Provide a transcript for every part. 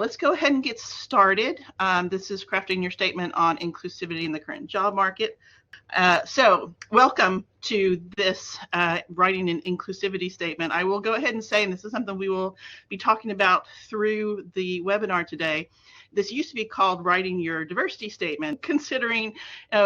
let's go ahead and get started. This is crafting your statement on inclusivity in the current job market. So welcome to this writing an inclusivity statement. I will go ahead and say, and this is something we will be talking about through the webinar today, this used to be called writing your diversity statement. Considering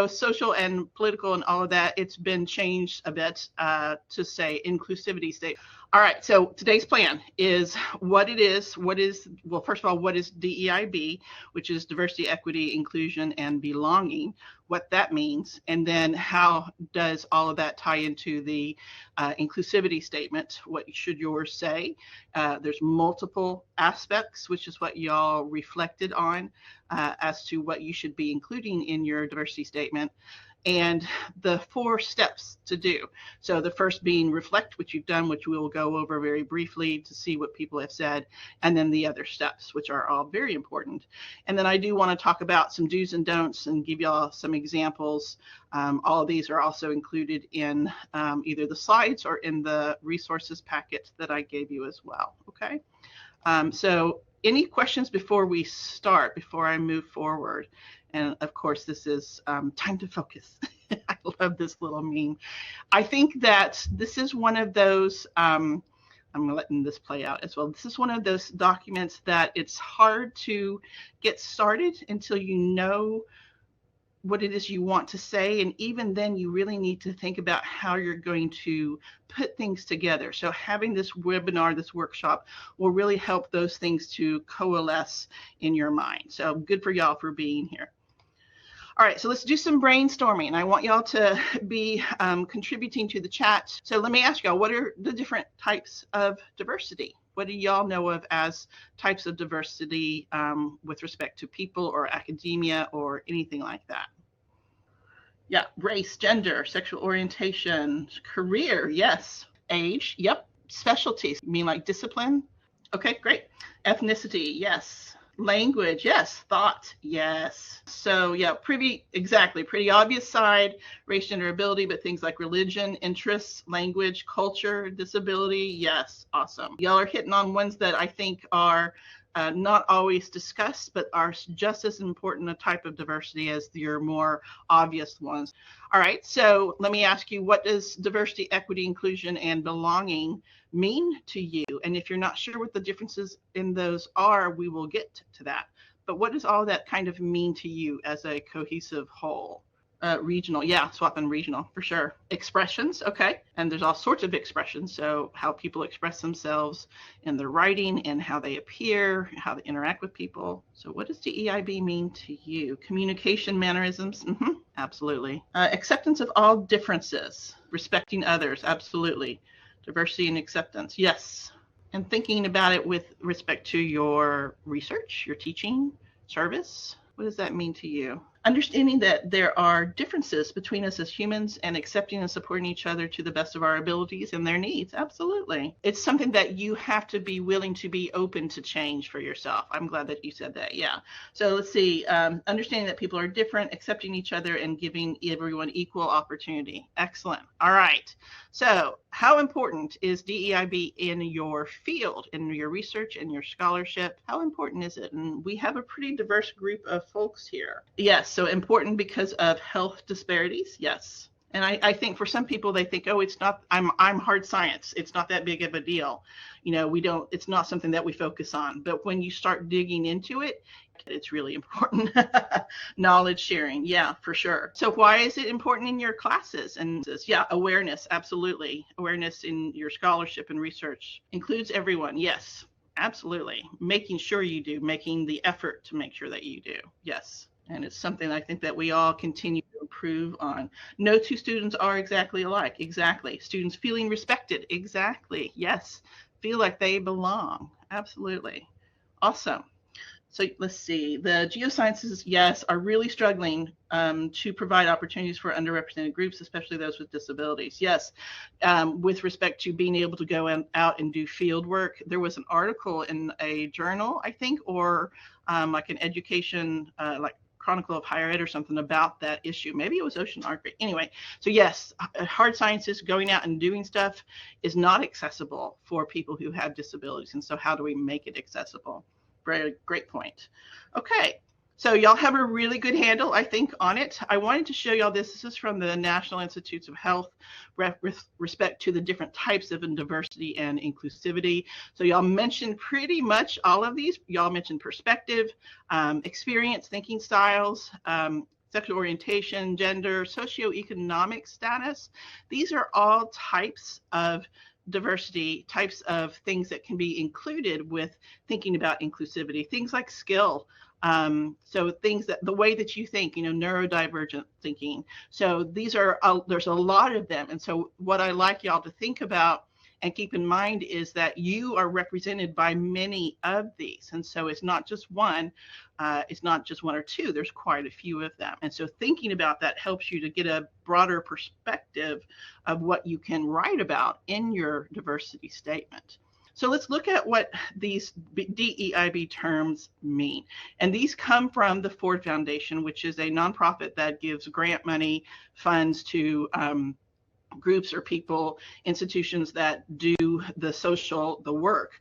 social and political and all of that, it's been changed a bit to say inclusivity statement. All right, so today's plan is what it is. Well, first of all, what is DEIB, which is diversity, equity, inclusion, and belonging, what that means, and then how does all of that tie into the inclusivity statement? What should yours say? There's multiple aspects, which is what y'all reflected on as to what you should be including in your diversity statement, and the 4 steps to do. So the first being reflect, which you've done, which we will go over very briefly to see what people have said, and then the other steps, which are all very important. And then I do want to talk about some do's and don'ts and give y'all some examples. All of these are also included in either the slides or in the resources packet that I gave you as well. Okay. So any questions before we start, before I move forward? And of course, this is time to focus. I love this little meme. I think that this is one of those, I'm letting this play out as well. This is one of those documents that it's hard to get started until you know what it is you want to say. And even then, you really need to think about how you're going to put things together. So having this webinar, this workshop, will really help those things to coalesce in your mind. So good for y'all for being here. All right, so let's do some brainstorming. I want y'all to be contributing to the chat. So let me ask y'all, what are the different types of diversity? What do y'all know of as types of diversity with respect to people or academia or anything like that? Yeah, race, gender, sexual orientation, career, yes. Age, yep. Specialties, you mean like discipline? Okay, great. Ethnicity, yes. Language, yes. Thought, yes. So yeah, pretty obvious side, race, gender, ability, but things like religion, interests, language, culture, disability, yes. Awesome. Y'all are hitting on ones that I think are not always discussed, but are just as important a type of diversity as your more obvious ones. All right, so let me ask you, what does diversity, equity, inclusion, and belonging mean to you? And if you're not sure what the differences in those are, we will get to that. But what does all that kind of mean to you as a cohesive whole? Regional, yeah, swapping regional for sure. Expressions, okay, and there's all sorts of expressions. So how people express themselves in their writing and how they appear, how they interact with people. So what does DEIB mean to you? Communication mannerisms, absolutely. Acceptance of all differences, respecting others, absolutely. Diversity and acceptance, yes. And thinking about it with respect to your research, your teaching, service, what does that mean to you? Understanding that there are differences between us as humans and accepting and supporting each other to the best of our abilities and their needs. Absolutely. It's something that you have to be willing to be open to change for yourself. I'm glad that you said that. Yeah. So let's see. Understanding that people are different, accepting each other, and giving everyone equal opportunity. Excellent. All right. So how important is DEIB in your field, in your research, in your scholarship? How important is it? And we have a pretty diverse group of folks here. Yes. So important because of health disparities. Yes. And I think for some people, they think, oh, it's not, I'm hard science. It's not that big of a deal. You know, it's not something that we focus on. But when you start digging into it, it's really important. Knowledge sharing. Yeah, for sure. So why is it important in your classes? And yeah, awareness. Absolutely. Awareness in your scholarship and research includes everyone. Yes, absolutely. Making sure you do, making the effort to make sure that you do. Yes. And it's something I think that we all continue to improve on. No two students are exactly alike. Exactly. Students feeling respected. Exactly. Yes. Feel like they belong. Absolutely. Awesome. So let's see. The geosciences, yes, are really struggling to provide opportunities for underrepresented groups, especially those with disabilities. Yes, with respect to being able to go out and do field work. There was an article in a journal, I think, or like an education, like Chronicle of Higher Ed or something about that issue. Maybe it was Ocean Arc. Anyway, so yes, hard sciences, going out and doing stuff is not accessible for people who have disabilities. And so how do we make it accessible? Very great point. Okay. So y'all have a really good handle, I think, on it. I wanted to show y'all this. This is from the National Institutes of Health with respect to the different types of diversity and inclusivity. So y'all mentioned pretty much all of these. Y'all mentioned perspective, experience, thinking styles, sexual orientation, gender, socioeconomic status. These are all types of diversity, types of things that can be included with thinking about inclusivity. Things like skill. So things that the way that you think, neurodivergent thinking. So these are, there's a lot of them. And so what I like y'all to think about and keep in mind is that you are represented by many of these. And so it's not just one, it's not just one or two, there's quite a few of them. And so thinking about that helps you to get a broader perspective of what you can write about in your diversity statement. So let's look at what these DEIB terms mean. And these come from the Ford Foundation, which is a nonprofit that gives grant money, funds to groups or people, institutions that do the work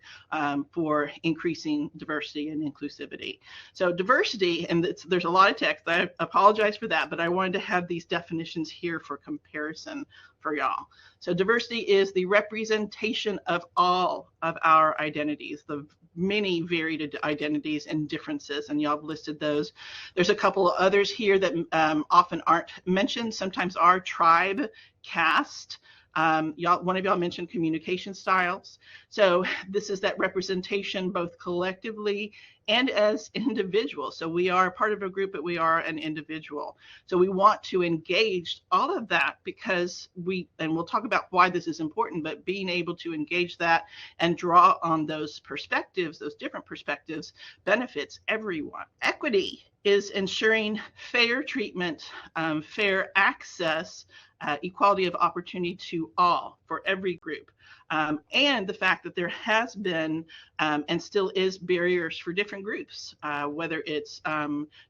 for increasing diversity and inclusivity. So diversity, and there's a lot of text, I apologize for that, but I wanted to have these definitions here for comparison for y'all. So diversity is the representation of all of our identities, the many varied identities and differences, and y'all have listed those. There's a couple of others here that often aren't mentioned, sometimes are: tribe, caste. One of y'all mentioned communication styles. So this is that representation both collectively and as individuals. So we are part of a group, but we are an individual. So we want to engage all of that because and we'll talk about why this is important, but being able to engage that and draw on those perspectives, those different perspectives, benefits everyone. Equity is ensuring fair treatment, fair access, equality of opportunity to all, for every group. And the fact that there has been and still is barriers for different groups, whether it's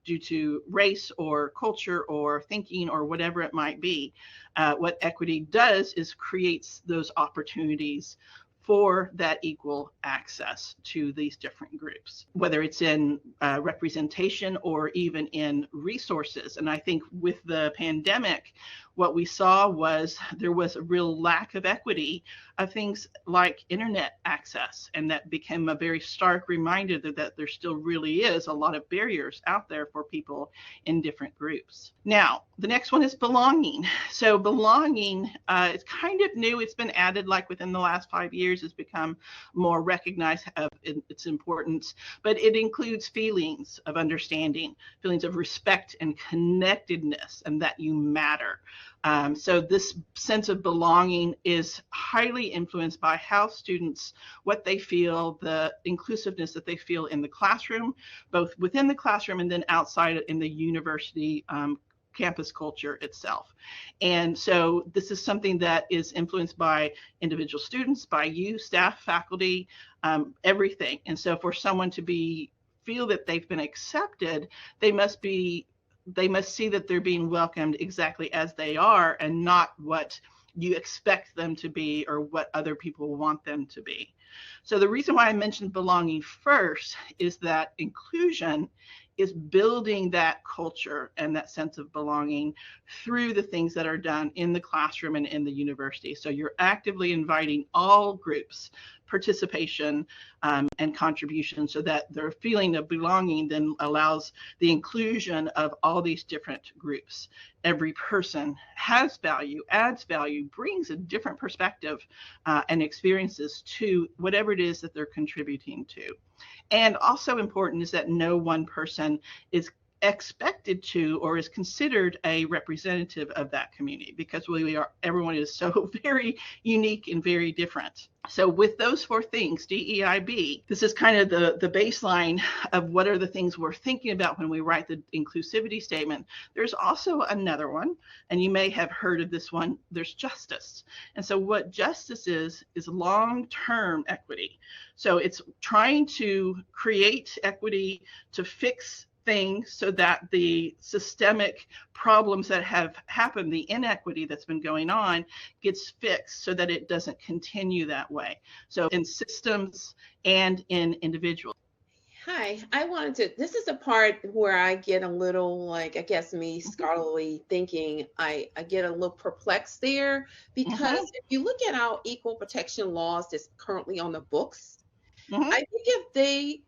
due to race or culture or thinking or whatever it might be. What equity does is creates those opportunities for that equal access to these different groups, whether it's in representation or even in resources. And I think with the pandemic, what we saw was there was a real lack of equity of things like internet access. And that became a very stark reminder that there still really is a lot of barriers out there for people in different groups. Now, the next one is belonging. So belonging is kind of new. It's been added like within the last 5 years. It's become more recognized of its importance, but it includes feelings of understanding, feelings of respect and connectedness, and that you matter. So this sense of belonging is highly influenced by how students, what they feel, the inclusiveness that they feel in the classroom, both within the classroom and then outside in the university campus culture itself. And so this is something that is influenced by individual students, by you, staff, faculty, everything. And so for someone to feel that they've been accepted, they must see that they're being welcomed exactly as they are and not what you expect them to be or what other people want them to be. So the reason why I mentioned belonging first is that inclusion is building that culture and that sense of belonging through the things that are done in the classroom and in the university. So you're actively inviting all groups, participation and contribution, so that their feeling of belonging then allows the inclusion of all these different groups. Every person has value, adds value, brings a different perspective and experiences to whatever it is that they're contributing to. And also important is that no one person is expected to or is considered a representative of that community, because everyone is so very unique and very different. So with those 4 things, DEIB, this is kind of the baseline of what are the things we're thinking about when we write the inclusivity statement. There's also another one, and you may have heard of this one. There's justice. And so what justice is long-term equity. So it's trying to create equity to fix things so that the systemic problems that have happened, the inequity that's been going on, gets fixed so that it doesn't continue that way. So in systems and in individuals. Hi, I wanted to. This is a part where I get a little, like, I guess me scholarly thinking, I get a little perplexed there because Mm-hmm. if you look at our equal protection laws that's currently on the books, I Mm-hmm. think if they,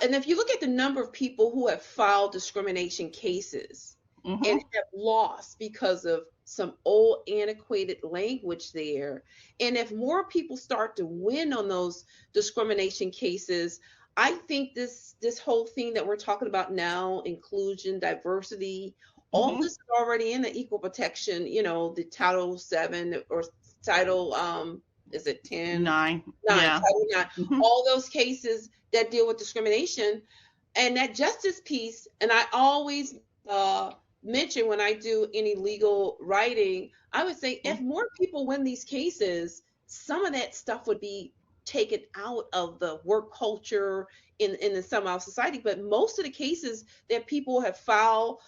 and if you look at the number of people who have filed discrimination cases and Mm-hmm. have lost because of some old antiquated language there, and if more people start to win on those discrimination cases, I think this whole thing that we're talking about now, inclusion, diversity, all Mm-hmm. this is already in the equal protection, the Title 7 or Title is it 10? 9. Nine, Yeah. Title 9, Mm-hmm. all those cases that deal with discrimination and that justice piece. And I always uh, mention when I do any legal writing, I would say if more people win these cases, some of that stuff would be taken out of the work culture in some of our society. But most of the cases that people have filed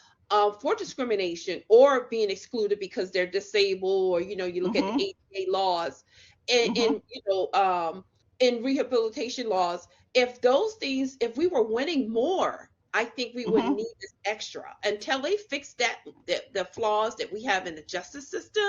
for discrimination or being excluded because they're disabled, or you look at the Mm-hmm. ADA laws and, Mm-hmm. in rehabilitation laws, if we were winning more, I think we would Mm-hmm. need this extra until they fix the flaws that we have in the justice system.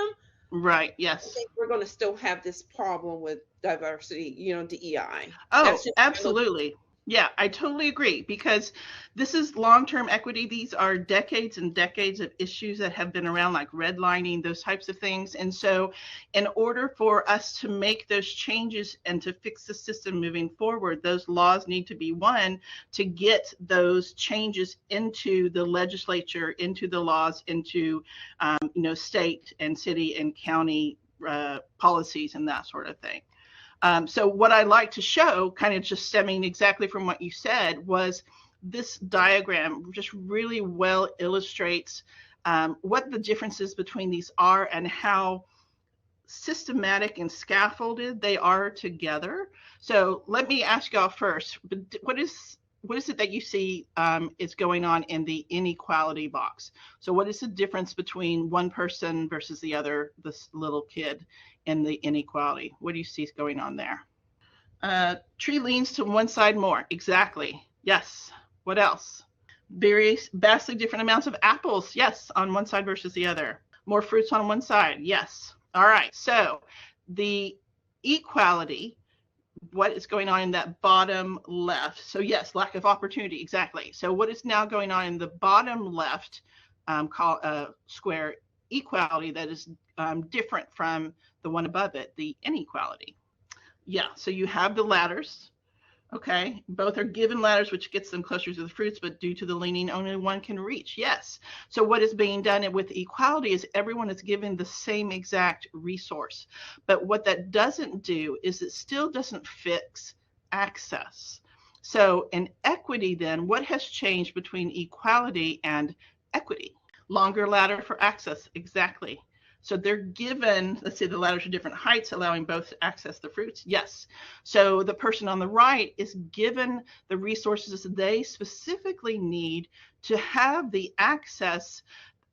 Right. I Yes. think we're going to still have this problem with diversity, DEI. That's Oh, just my little. absolutely. Yeah, I totally agree because this is long-term equity. These are decades and decades of issues that have been around, like redlining, those types of things. And so, in order for us to make those changes and to fix the system moving forward, those laws need to be one to get those changes into the legislature, into the laws, into state and city and county policies and that sort of thing. So what I like to show, kind of just stemming exactly from what you said, was this diagram just really well illustrates what the differences between these are and how systematic and scaffolded they are together. So let me ask y'all first, what is it that you see is going on in the inequality box? So what is the difference between one person versus the other, this little kid, in the inequality? What do you see is going on there? Tree leans to one side more. Exactly. Yes. What else? Very vastly different amounts of apples. Yes, on one side versus the other. More fruits on one side. Yes. All right. So the equality, what is going on in that bottom left? So yes, lack of opportunity. Exactly. So what is now going on in the bottom left square equality that is different from the one above it, the inequality? Yeah, so you have the ladders. Okay, both are given ladders, which gets them closer to the fruits, but due to the leaning, only one can reach. Yes. So what is being done with equality is everyone is given the same exact resource. But what that doesn't do is it still doesn't fix access. So in equity, then, what has changed between equality and equity? Longer ladder for access, exactly. So they're given, let's say the ladders are different heights, allowing both to access the fruits. Yes. So the person on the right is given the resources they specifically need to have the access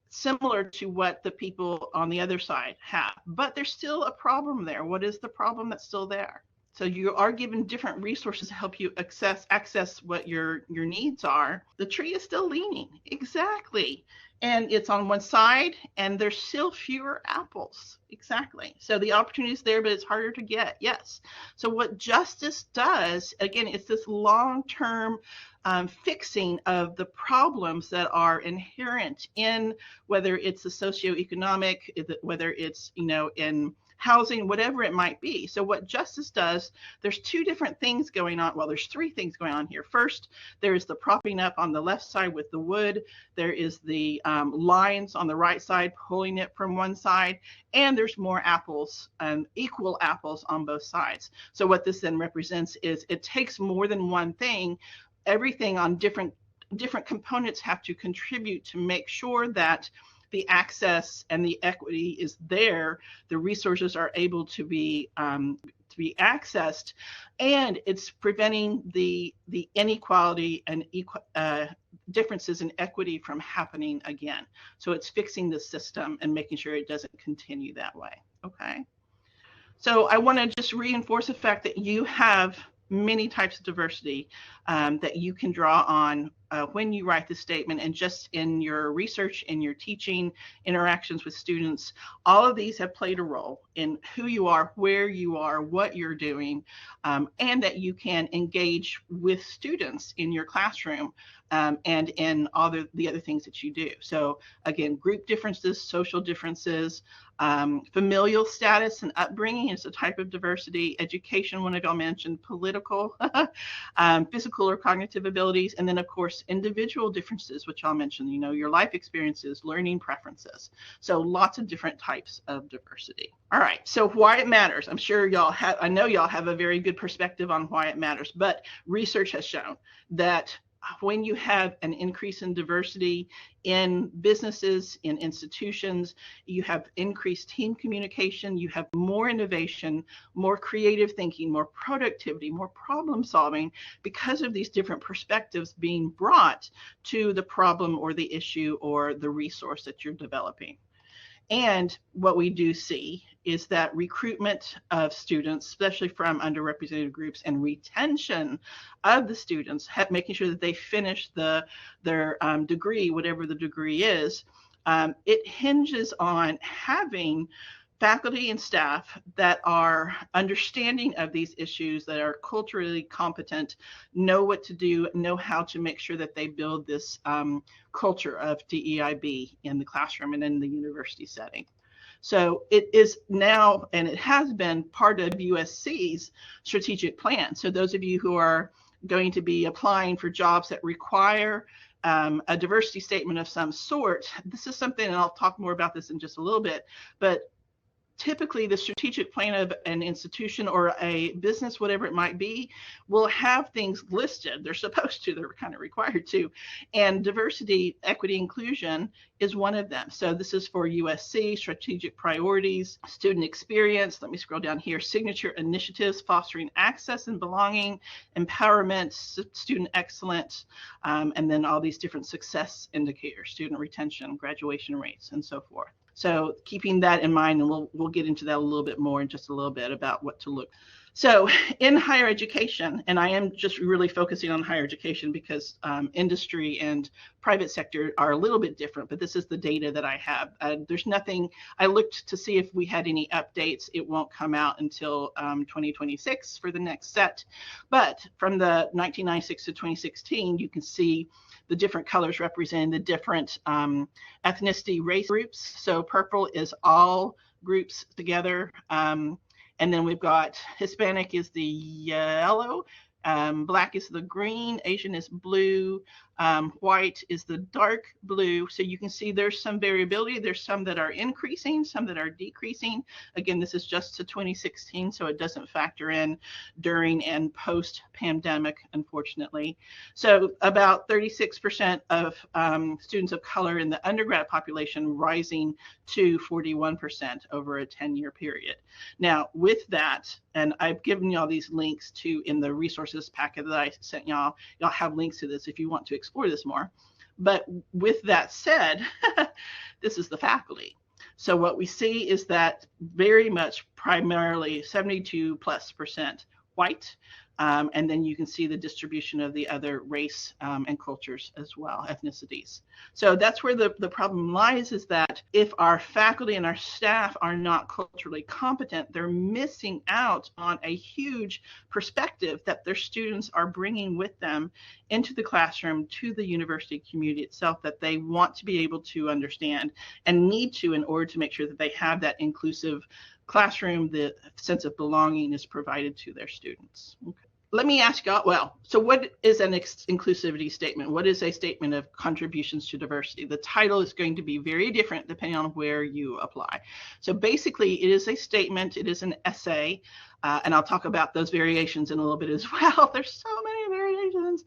similar to what the people on the other side have. But there's still a problem there. What is the problem that's still there? So you are given different resources to help you access what your needs are. The tree is still leaning. Exactly. And it's on one side and there's still fewer apples. Exactly. So the opportunity is there, but it's harder to get. Yes. So what justice does, again, it's this long-term fixing of the problems that are inherent in whether it's the socioeconomic, whether it's in housing, whatever it might be. So what justice does, there's two different things going on. Well, there's three things going on here. First, there's the propping up on the left side with the wood. There is the lines on the right side pulling it from one side, and there's more apples, equal apples on both sides. So what this then represents is it takes more than one thing. Everything on different components have to contribute to make sure that the access and the equity is there, the resources are able to be accessed, and it's preventing the inequality and differences in equity from happening again. So it's fixing the system and making sure it doesn't continue that way. Okay. So I want to just reinforce the fact that you have many types of diversity that you can draw on when you write the statement, and just in your research, in your teaching, interactions with students. All of these have played a role in who you are, where you are, what you're doing, and that you can engage with students in your classroom and in all the other things that you do. So again, group differences, social differences, familial status and upbringing is a type of diversity. Education, one of y'all mentioned, political, physical or cognitive abilities, and then of course individual differences, which I'll mention, your life experiences, learning preferences. So lots of different types of diversity. All right, so why it matters. I'm sure I know y'all have a very good perspective on why it matters, but research has shown that when you have an increase in diversity in businesses, in institutions, you have increased team communication, you have more innovation, more creative thinking, more productivity, more problem solving, because of these different perspectives being brought to the problem or the issue or the resource that you're developing. And what we do see is that recruitment of students, especially from underrepresented groups, and retention of the students, making sure that they finish their degree, whatever the degree is, it hinges on having faculty and staff that are understanding of these issues, that are culturally competent, know what to do, know how to make sure that they build this culture of DEIB in the classroom and in the university setting. So it is now, and it has been, part of USC's strategic plan. So those of you who are going to be applying for jobs that require a diversity statement of some sort, this is something, and I'll talk more about this in just a little bit, but typically the strategic plan of an institution or a business, whatever it might be, will have things listed. They're supposed to, they're kind of required to. And diversity, equity, inclusion is one of them. So this is for USC, strategic priorities, student experience. Let me scroll down here. Signature initiatives, fostering access and belonging, empowerment, student excellence, and then all these different success indicators, student retention, graduation rates, and so forth. So keeping that in mind, and we'll get into that a little bit more in just a little bit about what to look. So in higher education, and I am just really focusing on higher education because industry and private sector are a little bit different, but this is the data that I have. There's nothing, I looked to see if we had any updates. It won't come out until 2026 for the next set. But from the 1996 to 2016, you can see the different colors representing the different ethnicity, race groups. So purple is all groups together. And then we've got Hispanic is the yellow, Black is the green, Asian is blue, white is the dark blue. So you can see there's some variability. There's some that are increasing, some that are decreasing. Again, this is just to 2016, so it doesn't factor in during and post-pandemic, unfortunately. So about 36% of students of color in the undergrad population, rising to 41% over a 10-year period. Now, with that, and I've given y'all these links to in the resources packet that I sent y'all. Y'all have links to this if you want to explore this more. But with that said, this is the faculty. So what we see is that very much primarily 72+% white. And then you can see the distribution of the other race and cultures as well, ethnicities. So that's where the problem lies, is that if our faculty and our staff are not culturally competent, they're missing out on a huge perspective that their students are bringing with them into the classroom, to the university community itself, that they want to be able to understand and need to in order to make sure that they have that inclusive classroom, the sense of belonging is provided to their students. Okay. Let me ask y'all, well, so what is an inclusivity statement? What is a statement of contributions to diversity? The title is going to be very different depending on where you apply. So basically, it is a statement, it is an essay, and I'll talk about those variations in a little bit as well. There's so many variations.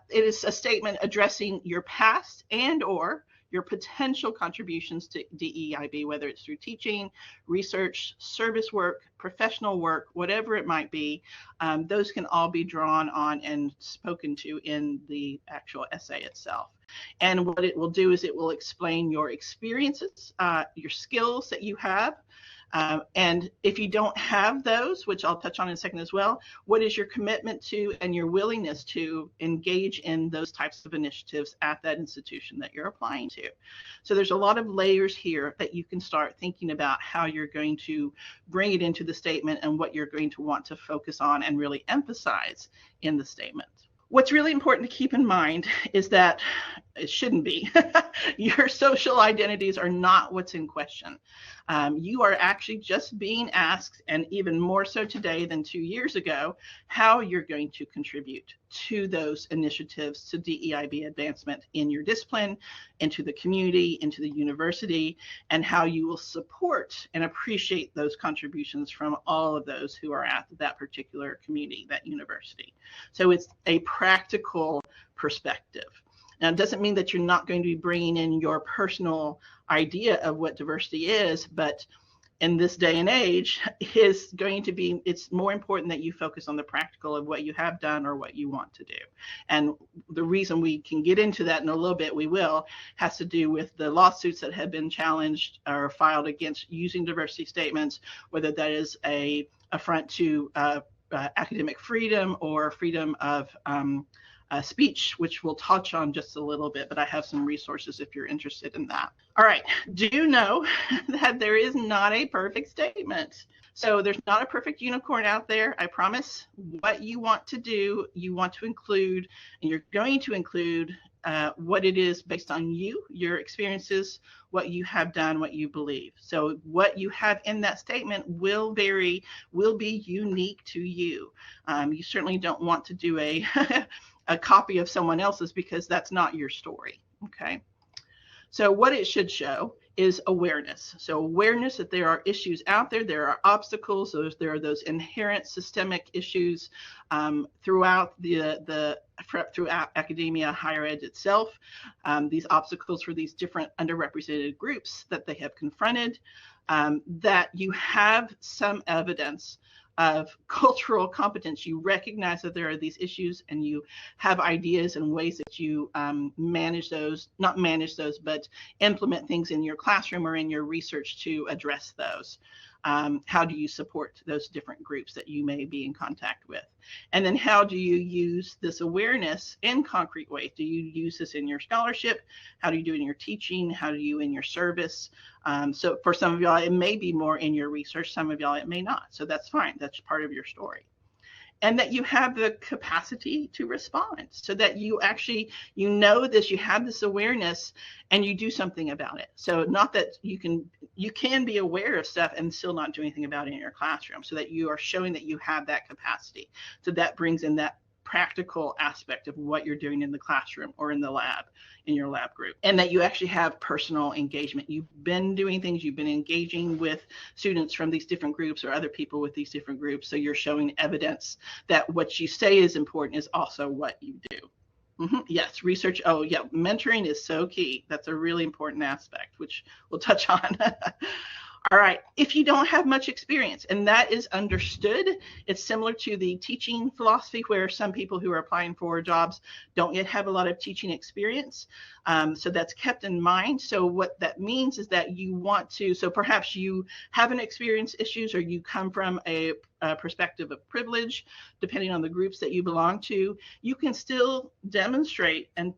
It is a statement addressing your past and or your potential contributions to DEIB, whether it's through teaching, research, service work, professional work, whatever it might be. Those can all be drawn on and spoken to in the actual essay itself. And what it will do is it will explain your experiences, your skills that you have. And if you don't have those, which I'll touch on in a second as well, what is your commitment to and your willingness to engage in those types of initiatives at that institution that you're applying to? So there's a lot of layers here that you can start thinking about how you're going to bring it into the statement and what you're going to want to focus on and really emphasize in the statement. What's really important to keep in mind is that it shouldn't be. Your social identities are not what's in question. You are actually just being asked, and even more so today than 2 years ago, how you're going to contribute to those initiatives to DEIB advancement in your discipline, into the community, into the university, and how you will support and appreciate those contributions from all of those who are at that particular community, that university. So it's a practical perspective. Now, it doesn't mean that you're not going to be bringing in your personal idea of what diversity is, but in this day and age, it's more important that you focus on the practical of what you have done or what you want to do. And the reason we can get into that in a little bit, we will, has to do with the lawsuits that have been challenged or filed against using diversity statements, whether that is a affront to academic freedom or freedom of speech, which we'll touch on just a little bit, but I have some resources if you're interested in that. All right, do know that there is not a perfect statement. So there's not a perfect unicorn out there. I promise. What you want to do, you want to include, and you're going to include what it is based on you, your experiences, what you have done, what you believe. So what you have in that statement will vary, will be unique to you. You certainly don't want to do a copy of someone else's because that's not your story, okay? So what it should show is awareness. So awareness that there are issues out there, there are obstacles, there are those inherent systemic issues throughout throughout academia, higher ed itself, these obstacles for these different underrepresented groups that they have confronted, that you have some evidence of cultural competence. You recognize that there are these issues and you have ideas and ways that you but implement things in your classroom or in your research to address those. How do you support those different groups that you may be in contact with? And then how do you use this awareness in concrete ways? Do you use this in your scholarship? How do you do it in your teaching? How do you in your service? So for some of y'all, it may be more in your research. Some of y'all, it may not. So that's fine. That's part of your story. And that you have the capacity to respond so that you actually, you know this, you have this awareness and you do something about it. So not that you can be aware of stuff and still not do anything about it in your classroom, so that you are showing that you have that capacity. So that brings in that practical aspect of what you're doing in the classroom or in the lab, in your lab group, and that you actually have personal engagement. You've been doing things, you've been engaging with students from these different groups or other people with these different groups. So you're showing evidence that what you say is important is also what you do. Yes, research. Oh, yeah, mentoring is so key. That's a really important aspect, which we'll touch on. All right, if you don't have much experience, and that is understood, it's similar to the teaching philosophy where some people who are applying for jobs don't yet have a lot of teaching experience. So that's kept in mind. So what that means is that you want to, so perhaps you haven't experienced issues or you come from a perspective of privilege, depending on the groups that you belong to, you can still demonstrate and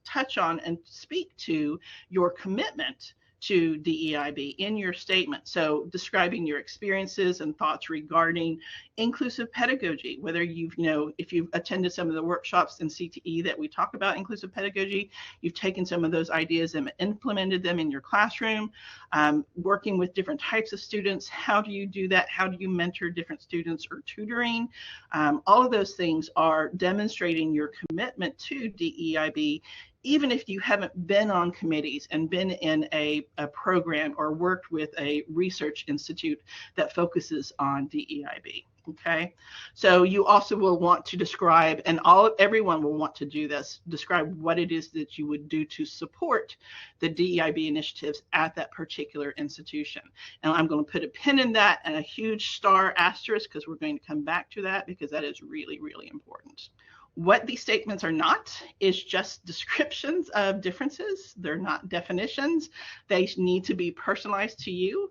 touch on and speak to your commitment to DEIB in your statement. So describing your experiences and thoughts regarding inclusive pedagogy, whether if you've attended some of the workshops in CTE that we talk about inclusive pedagogy, you've taken some of those ideas and implemented them in your classroom, working with different types of students. How do you do that? How do you mentor different students or tutoring? All of those things are demonstrating your commitment to DEIB, even if you haven't been on committees and been in a program or worked with a research institute that focuses on DEIB. Okay, so you also will want to describe, and everyone will want to do this, describe what it is that you would do to support the DEIB initiatives at that particular institution. And I'm going to put a pin in that and a huge star asterisk because we're going to come back to that because that is really, really important. What these statements are not is just descriptions of differences. They're not definitions. They need to be personalized to you.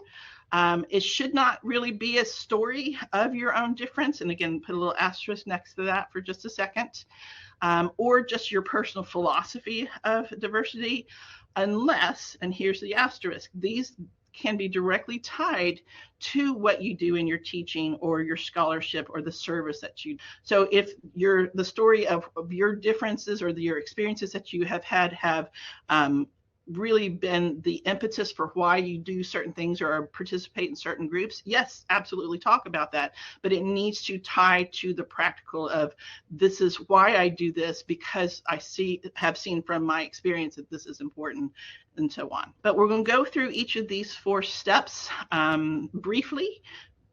It should not really be a story of your own difference. And again, put a little asterisk next to that for just a second. Or just your personal philosophy of diversity, unless, and here's the asterisk, these can be directly tied to what you do in your teaching or your scholarship or the service that you do. So if the story of your differences or your experiences that you have had have really been the impetus for why you do certain things or participate in certain groups, yes, absolutely talk about that. But it needs to tie to the practical of, this is why I do this, because I have seen from my experience that this is important, and so on. But we're going to go through each of these 4 steps briefly,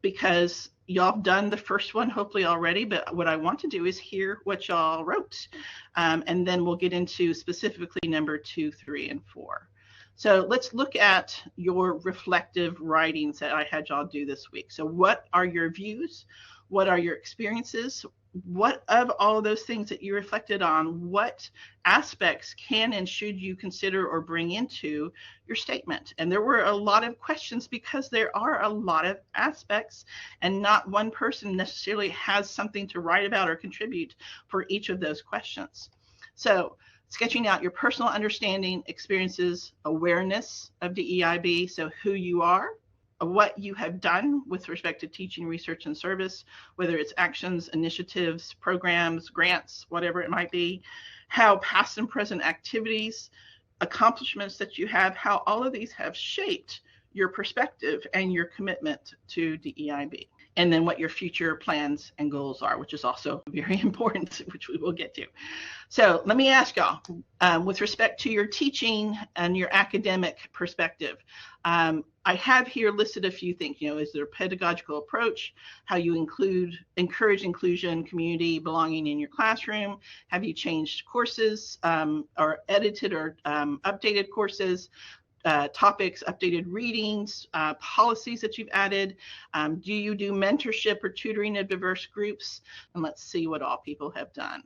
because y'all have done the first one hopefully already, but what I want to do is hear what y'all wrote. And then we'll get into specifically number 2, 3, and 4. So let's look at your reflective writings that I had y'all do this week. So what are your views? What are your experiences? What of all of those things that you reflected on, what aspects can and should you consider or bring into your statement? And there were a lot of questions because there are a lot of aspects, and not one person necessarily has something to write about or contribute for each of those questions. So sketching out your personal understanding, experiences, awareness of DEIB, so who you are, what you have done with respect to teaching, research, and service, whether it's actions, initiatives, programs, grants, whatever it might be, how past and present activities, accomplishments that you have, how all of these have shaped your perspective and your commitment to DEIB. And then what your future plans and goals are, which is also very important, which we will get to. So let me ask y'all, with respect to your teaching and your academic perspective, I have here listed a few things. Is there a pedagogical approach? How you encourage inclusion, community, belonging in your classroom? Have you changed courses or edited or updated courses? Topics, updated readings, policies that you've added? Do you do mentorship or tutoring of diverse groups? And let's see what all people have done.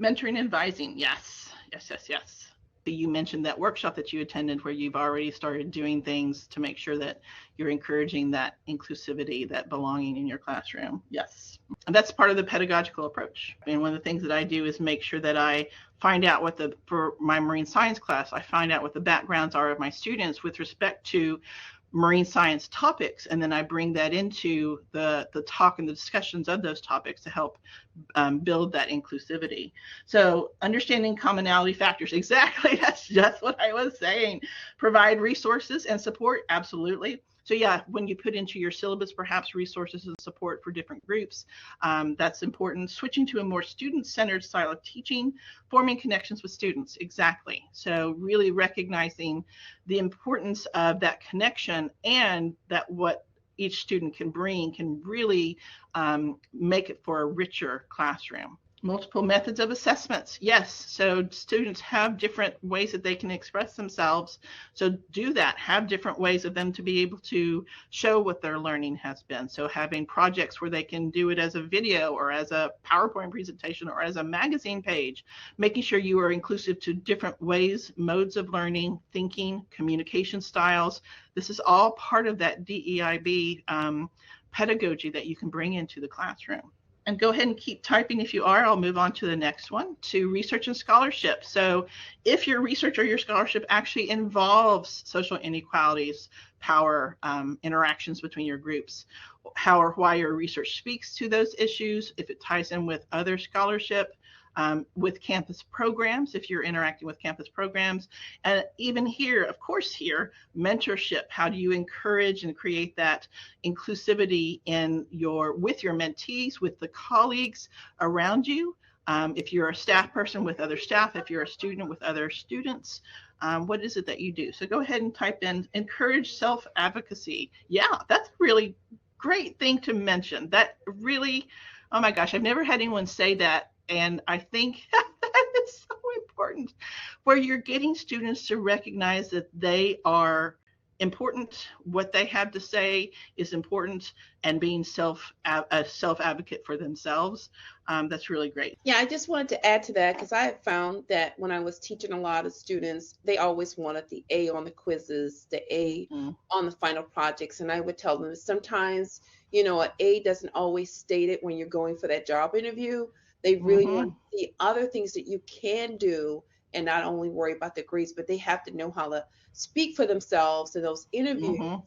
Mentoring and advising, yes. You mentioned that workshop that you attended where you've already started doing things to make sure that you're encouraging that inclusivity, that belonging in your classroom. Yes. And that's part of the pedagogical approach. And one of the things that I do is make sure that I find out for my marine science class, I find out what the backgrounds are of my students with respect to marine science topics, and then I bring that into the talk and the discussions of those topics to help build that inclusivity. So understanding commonality factors, exactly, that's just what I was saying. Provide resources and support, absolutely. So yeah, when you put into your syllabus perhaps resources and support for different groups, that's important. Switching to a more student-centered style of teaching, forming connections with students, exactly. So really recognizing the importance of that connection, and that what each student can bring can really make it for a richer classroom. Multiple methods of assessments. Yes, so students have different ways that they can express themselves. So do that. Have different ways of them to be able to show what their learning has been. So having projects where they can do it as a video or as a PowerPoint presentation or as a magazine page, making sure you are inclusive to different ways, modes of learning, thinking, communication styles. This is all part of that DEIB pedagogy that you can bring into the classroom. And go ahead and keep typing if you are. I'll move on to the next one, to research and scholarship. So if your research or your scholarship actually involves social inequalities, power, interactions between your groups, how or why your research speaks to those issues, if it ties in with other scholarship, with campus programs, if you're interacting with campus programs, and even here, of course, mentorship. How do you encourage and create that inclusivity with your mentees, with the colleagues around you? If you're a staff person, with other staff, if you're a student, with other students, what is it that you do? So go ahead and type in encourage self-advocacy. Yeah, that's a really great thing to mention. That really, oh my gosh, I've never had anyone say that. And I think that is so important, where you're getting students to recognize that they are important. What they have to say is important, and being a self advocate for themselves. That's really great. Yeah, I just wanted to add to that because I have found that when I was teaching a lot of students, they always wanted the A on the quizzes, the A Mm. on the final projects. And I would tell them sometimes, you know, an A doesn't always state it when you're going for that job interview. They really want Mm-hmm. to see other things that you can do and not only worry about the grades, but they have to know how to speak for themselves in those interviews Mm-hmm.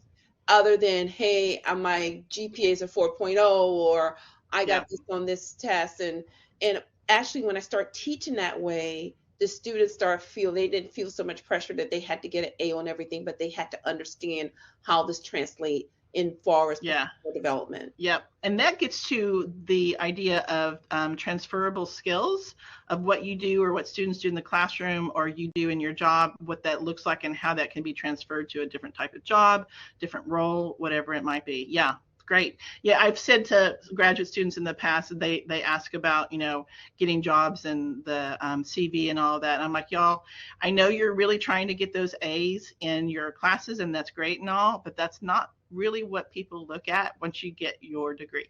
other than, hey, my GPA is a 4.0 or I got Yeah. this on this test. And actually, when I start teaching that way, the students they didn't feel so much pressure that they had to get an A on everything, but they had to understand how this translate in far as Yeah. professional development. Yep. And that gets to the idea of transferable skills of what you do or what students do in the classroom or you do in your job, what that looks like and how that can be transferred to a different type of job, different role, whatever it might be. Yeah. Great. Yeah, I've said to graduate students in the past, they ask about, getting jobs and the CV and all of that. And I'm like, y'all, I know you're really trying to get those A's in your classes, and that's great and all, but that's not really what people look at once you get your degree.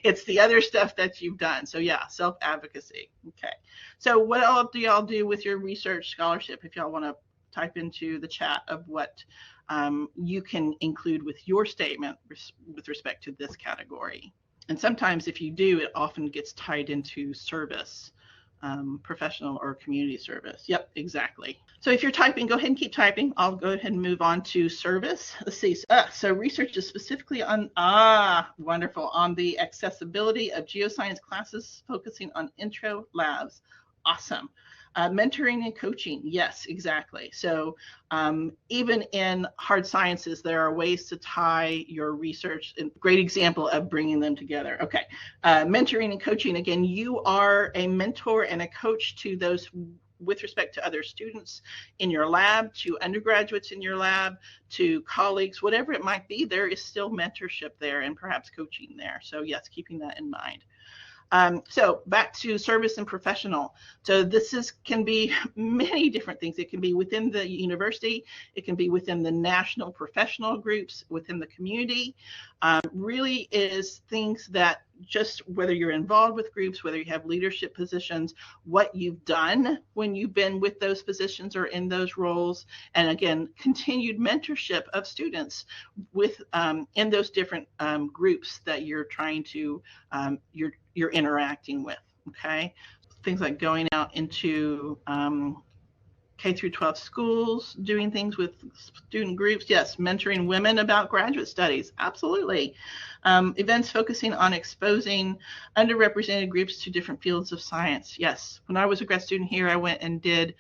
It's the other stuff that you've done. So yeah, self-advocacy. Okay. So what all do y'all do with your research scholarship? If y'all want to type into the chat of what you can include with your statement with respect to this category. And sometimes if you do, it often gets tied into service, professional or community service. Yep, exactly. So if you're typing, go ahead and keep typing. I'll go ahead and move on to service. Let's see. So research is specifically on, wonderful, on the accessibility of geoscience classes, focusing on intro labs. Awesome. Mentoring and coaching. Yes, exactly. So even in hard sciences, there are ways to tie your research. A great example of bringing them together. Okay. Mentoring and coaching. Again, you are a mentor and a coach to those with respect to other students in your lab, to undergraduates in your lab, to colleagues, whatever it might be, there is still mentorship there and perhaps coaching there. So yes, keeping that in mind. So back to service and professional. So this can be many different things. It can be within the university. It can be within the national professional groups, within the community. Really is things that just whether you're involved with groups, whether you have leadership positions, what you've done when you've been with those positions or in those roles, and again, continued mentorship of students with in those different groups that you're trying to you're interacting with. Okay, things like going out into K through 12 schools, doing things with student groups. Yes, mentoring women about graduate studies. Absolutely. Events focusing on exposing underrepresented groups to different fields of science. Yes, when I was a grad student here, I went and did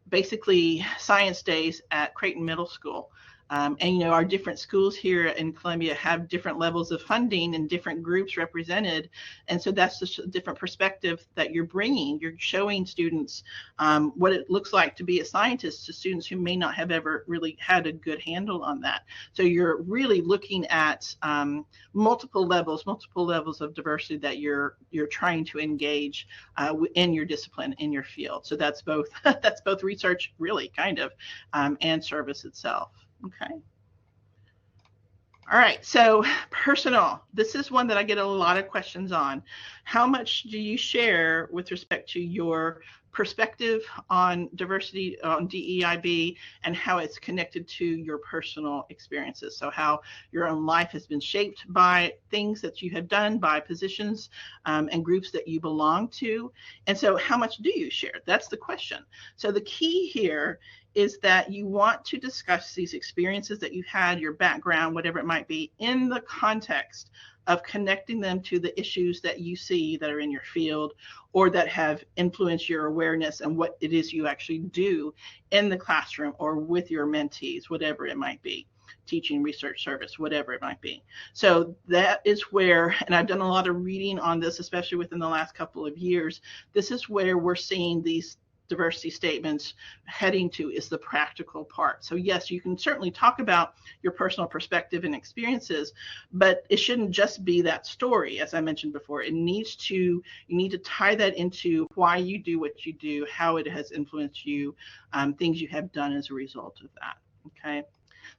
basically science days at Creighton Middle School. And our different schools here in Columbia have different levels of funding and different groups represented, and so that's just a different perspective that you're bringing. You're showing students what it looks like to be a scientist to students who may not have ever really had a good handle on that. So you're really looking at multiple levels of diversity that you're trying to engage in your discipline, in your field. So that's both research, really, kind of, and service itself. Okay. All right. So personal. This is one that I get a lot of questions on. How much do you share with respect to your perspective on diversity, on DEIB, and how it's connected to your personal experiences? So how your own life has been shaped by things that you have done, by positions and groups that you belong to. And so how much do you share? That's the question. So the key here is that you want to discuss these experiences that you've had, your background, whatever it might be, in the context of connecting them to the issues that you see that are in your field or that have influenced your awareness and what it is you actually do in the classroom or with your mentees, whatever it might be, teaching, research, service, whatever it might be. So that is where, and I've done a lot of reading on this, especially within the last couple of years, this is where we're seeing these diversity statements heading to, is the practical part. So yes, you can certainly talk about your personal perspective and experiences, but it shouldn't just be that story. As I mentioned before, you need to tie that into why you do what you do, how it has influenced you, things you have done as a result of that. Okay.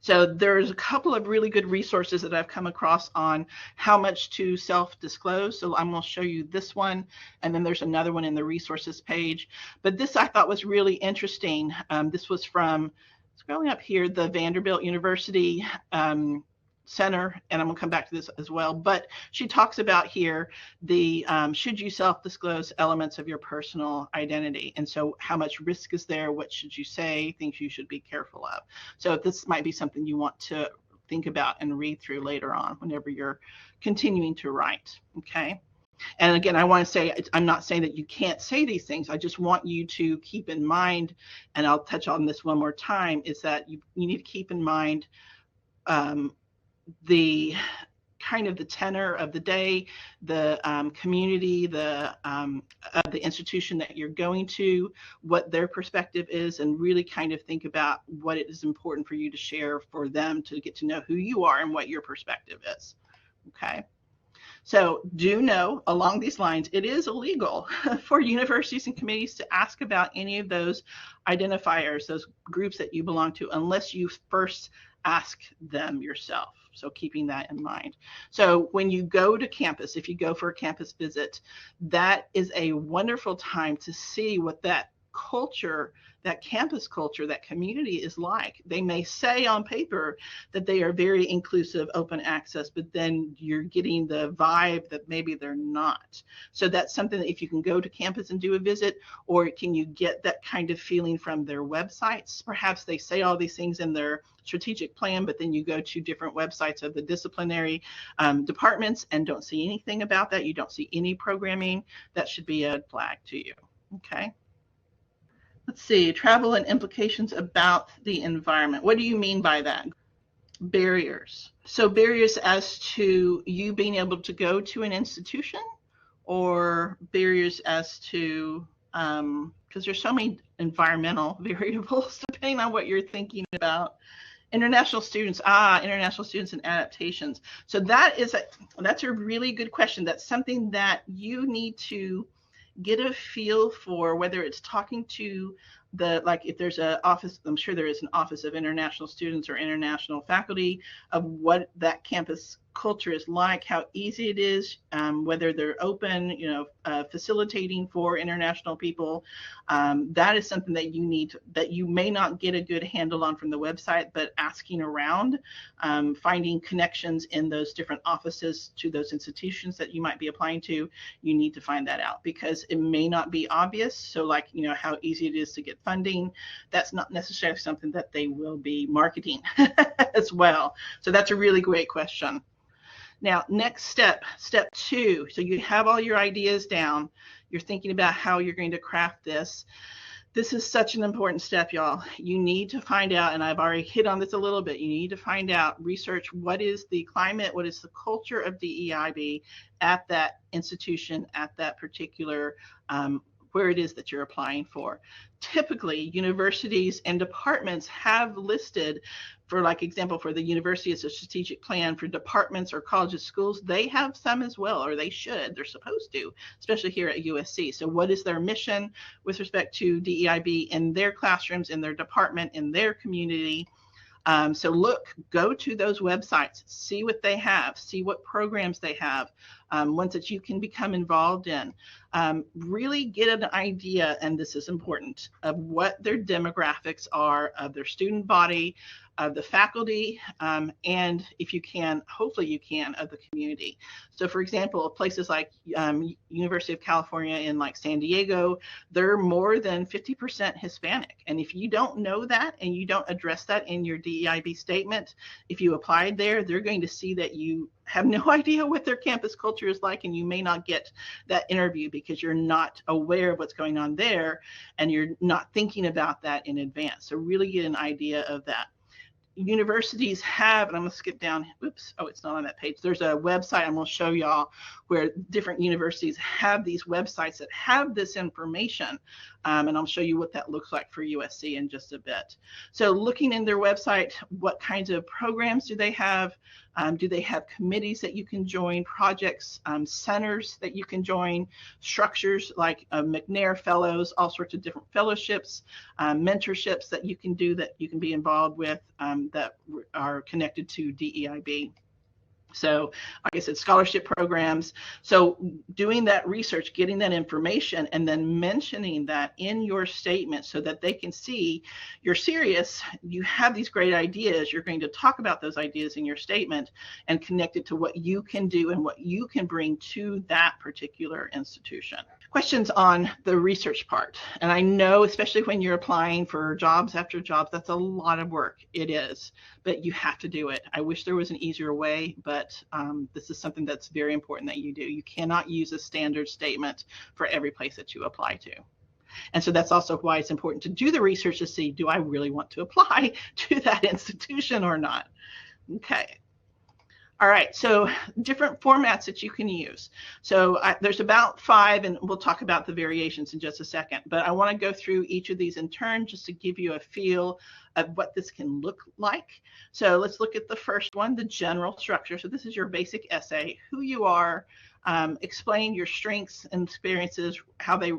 So there's a couple of really good resources that I've come across on how much to self-disclose. So I'm going to show you this one, and then there's another one in the resources page. But this I thought was really interesting. This was from, scrolling up here, the Vanderbilt University Center, and I'm going to come back to this as well. But she talks about here the should you self-disclose elements of your personal identity, and so how much risk is there, what should you say, things you should be careful of. So this might be something you want to think about and read through later on whenever you're continuing to write. Okay. And again, I want to say, I'm not saying that you can't say these things. I just want you to keep in mind, and I'll touch on this one more time, is that you need to keep in mind the kind of the tenor of the day, the community, the institution that you're going to, what their perspective is, and really kind of think about what it is important for you to share for them to get to know who you are and what your perspective is. Okay. So do know along these lines, it is illegal for universities and committees to ask about any of those identifiers, those groups that you belong to, unless you first ask them yourself. So keeping that in mind. So when you go to campus, if you go for a campus visit, that is a wonderful time to see what that culture, that campus culture, that community is like. They may say on paper that they are very inclusive, open access, but then you're getting the vibe that maybe they're not. So that's something that if you can go to campus and do a visit, or can you get that kind of feeling from their websites? Perhaps they say all these things in their strategic plan, but then you go to different websites of the disciplinary departments and don't see anything about that. You don't see any programming. That should be a flag to you. Okay. Let's see, travel and implications about the environment. What do you mean by that? Barriers. So barriers as to you being able to go to an institution, or barriers as to, because there's so many environmental variables depending on what you're thinking about. International students, international students and adaptations. So that's a really good question. That's something that you need to get a feel for, whether it's talking to like if there's an office, I'm sure there is an office of international students or international faculty, of what that campus culture is like, how easy it is, whether they're open, facilitating for international people. That is something that that you may not get a good handle on from the website, but asking around, finding connections in those different offices to those institutions that you might be applying to, you need to find that out, because it may not be obvious. So like, how easy it is to get funding, that's not necessarily something that they will be marketing as well. So that's a really great question. Now, next step 2. So you have all your ideas down. You're thinking about how you're going to craft this. This is such an important step, y'all. You need to find out, and I've already hit on this a little bit, you need to find out, research what is the climate, what is the culture of DEIB at that institution, at that particular where it is that you're applying for. Typically, universities and departments have listed, for like example, for the university, it's a strategic plan. For departments or colleges, schools, they have some as well, or they should, they're supposed to, especially here at USC. So what is their mission with respect to DEIB in their classrooms, in their department, in their community? So go to those websites, see what they have, see what programs they have, ones that you can become involved in. Really get an idea, and this is important, of what their demographics are, of their student body, of the faculty, and if you can, hopefully you can, of the community. So for example, places like University of California in like San Diego, they're more than 50% Hispanic. And if you don't know that and you don't address that in your DEIB statement, if you applied there, they're going to see that you have no idea what their campus culture is like, and you may not get that interview because you're not aware of what's going on there and you're not thinking about that in advance. So really get an idea of that. Universities have, and I'm going to skip down, oops, oh, it's not on that page. There's a website I'm going to show y'all where different universities have these websites that have this information. and I'll show you what that looks like for USC in just a bit. So looking in their website, what kinds of programs do they have? Do they have committees that you can join, projects, centers that you can join, structures like McNair Fellows, all sorts of different fellowships, mentorships that you can do, that you can be involved with, that are connected to DEIB. So like I said, scholarship programs. So doing that research, getting that information, and then mentioning that in your statement so that they can see you're serious, you have these great ideas, you're going to talk about those ideas in your statement and connect it to what you can do and what you can bring to that particular institution. Questions on the research part. And I know, especially when you're applying for jobs after jobs, that's a lot of work. It is, but you have to do it. I wish there was an easier way, but this is something that's very important that you do. You cannot use a standard statement for every place that you apply to. And so that's also why it's important to do the research to see, do I really want to apply to that institution or not? Okay. All right, so different formats that you can use. So there's about 5, and we'll talk about the variations in just a second, but I want to go through each of these in turn just to give you a feel of what this can look like. So let's look at the first one, the general structure. So this is your basic essay, who you are, explain your strengths and experiences, how they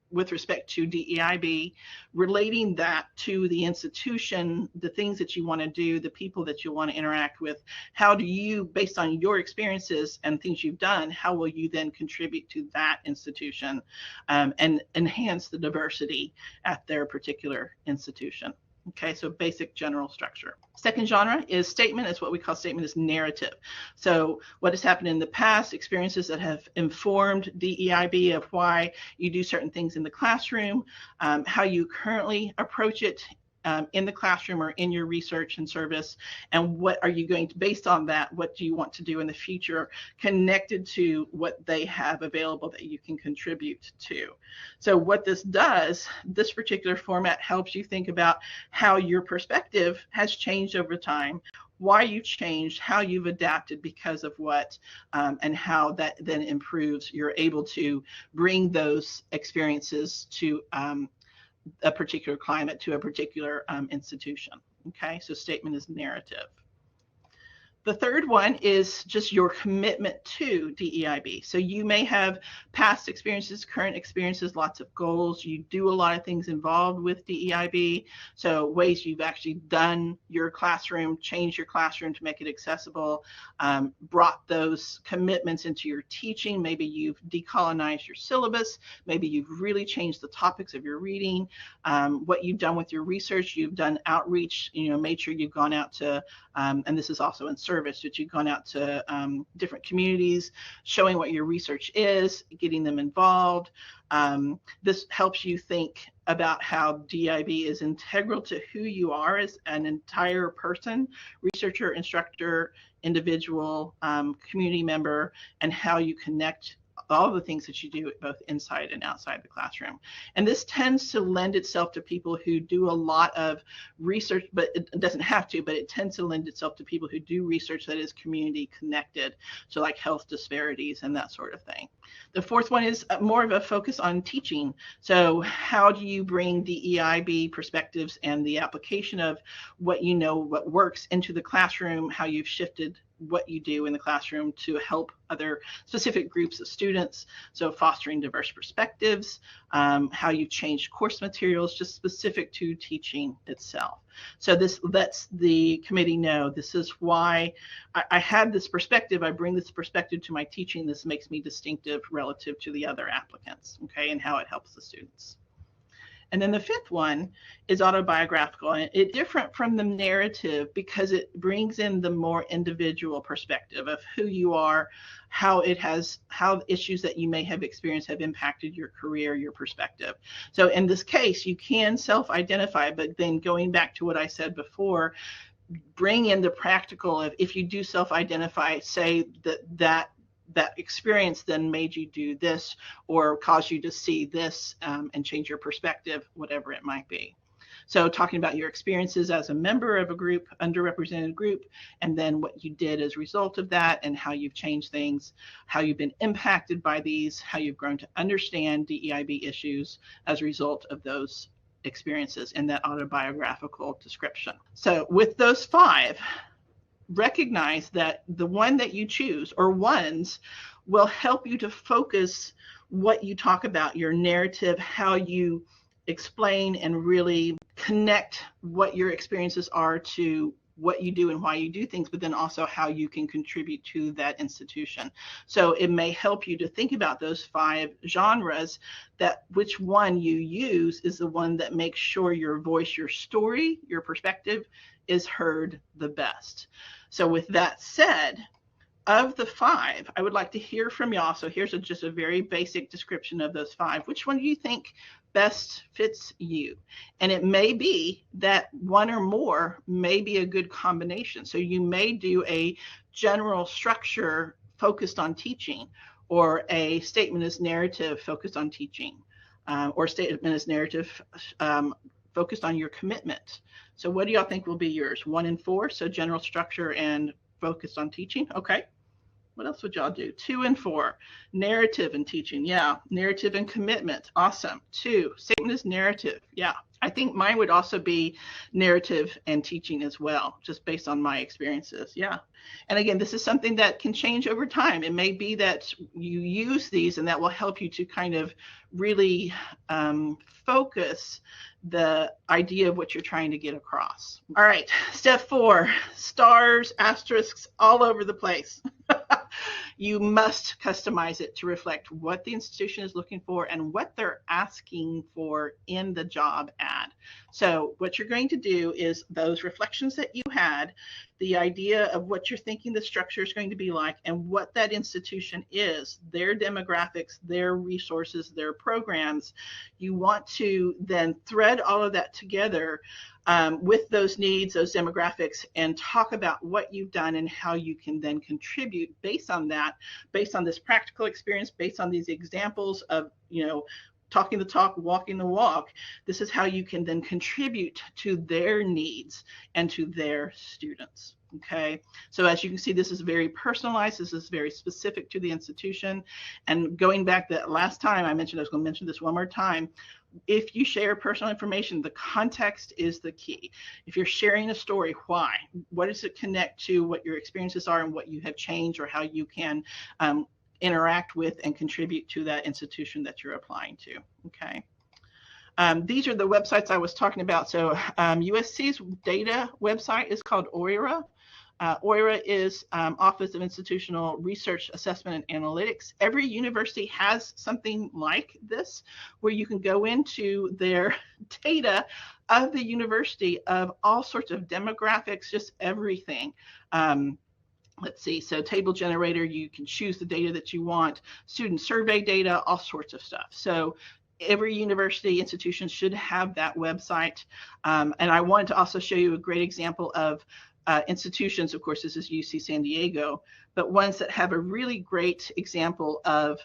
with respect to DEIB, relating that to the institution, the things that you want to do, the people that you want to interact with. How do you, based on your experiences and things you've done, how will you then contribute to that institution and enhance the diversity at their particular institution? Okay, so basic general structure. Second genre is statement, is what we call statement is narrative. So what has happened in the past, experiences that have informed DEIB of why you do certain things in the classroom, how you currently approach it in the classroom or in your research and service, and what are you going to, based on that, what do you want to do in the future connected to what they have available that you can contribute to. So what this does, this particular format helps you think about how your perspective has changed over time, why you changed, how you've adapted because of what, and how that then improves. You're able to bring those experiences to a particular climate, to a particular institution. Okay, so statement is narrative. The third one is just your commitment to DEIB. So you may have past experiences, current experiences, lots of goals. You do a lot of things involved with DEIB. So ways you've actually done your classroom, changed your classroom to make it accessible, brought those commitments into your teaching. Maybe you've decolonized your syllabus. Maybe you've really changed the topics of your reading. What you've done with your research, you've done outreach, made sure you've gone out to, and this is also in service, that you've gone out to different communities, showing what your research is, getting them involved. This helps you think about how DEIB is integral to who you are as an entire person, researcher, instructor, individual, community member, and how you connect all the things that you do both inside and outside the classroom. And this tends to lend itself to people who do a lot of research, but it doesn't have to, but it tends to lend itself to people who do research that is community connected. So like health disparities and that sort of thing. The fourth one is more of a focus on teaching. So how do you bring DEIB perspectives and the application of what you know, what works into the classroom, how you've shifted what you do in the classroom to help other specific groups of students. So fostering diverse perspectives, how you change course materials just specific to teaching itself. So this lets the committee know, this is why I had this perspective, I bring this perspective to my teaching, this makes me distinctive relative to the other applicants, okay, and how it helps the students. And then the fifth one is autobiographical, and it's different from the narrative because it brings in the more individual perspective of who you are, how issues that you may have experienced have impacted your career, your perspective. So in this case, you can self-identify, but then going back to what I said before, bring in the practical of, if you do self-identify, say that experience then made you do this or caused you to see this and change your perspective, whatever it might be. So talking about your experiences as a member of a group, underrepresented group, and then what you did as a result of that and how you've changed things, how you've been impacted by these, how you've grown to understand DEIB issues as a result of those experiences in that autobiographical description. So with those 5, recognize that the one that you choose or ones will help you to focus what you talk about, your narrative, how you explain and really connect what your experiences are to what you do and why you do things, but then also how you can contribute to that institution. So it may help you to think about those 5 genres, that which one you use is the one that makes sure your voice, your story, your perspective is heard the best. So with that said, of the 5, I would like to hear from y'all. So here's just a very basic description of those 5. Which one do you think best fits you? And it may be that one or more may be a good combination. So you may do a general structure focused on teaching, or a statement as narrative focused on teaching, or statement as narrative focused on your commitment. So what do y'all think will be yours? 1 and 4, so general structure and focused on teaching. Okay. What else would y'all do? 2 and 4, narrative and teaching. Yeah, narrative and commitment. Awesome. 2, statement is narrative. Yeah, I think mine would also be narrative and teaching as well, just based on my experiences. Yeah. And again, this is something that can change over time. It may be that you use these and that will help you to kind of really focus the idea of what you're trying to get across. All right, step 4, stars, asterisks all over the place. You must customize it to reflect what the institution is looking for and what they're asking for in the job ad. So what you're going to do is those reflections that you had, the idea of what you're thinking the structure is going to be like, and what that institution is, their demographics, their resources, their programs. You want to then thread all of that together with those needs, those demographics, and talk about what you've done and how you can then contribute based on that, based on this practical experience, based on these examples of, talking the talk, walking the walk. This is how you can then contribute to their needs and to their students. Okay, so as you can see, this is very personalized. This is very specific to the institution. And going back that last time I mentioned, I was going to mention this one more time. If you share personal information, the context is the key. If you're sharing a story, why? What does it connect to what your experiences are and what you have changed, or how you can interact with and contribute to that institution that you're applying to? Okay. These are the websites I was talking about. So USC's data website is called OIRA. OIRA is Office of Institutional Research, Assessment, and Analytics. Every university has something like this, where you can go into their data of the university of all sorts of demographics, just everything. Let's see, so table generator, you can choose the data that you want, student survey data, all sorts of stuff. So every university institution should have that website. And I wanted to also show you a great example of institutions. Of course, this is UC San Diego, but ones that have a really great example of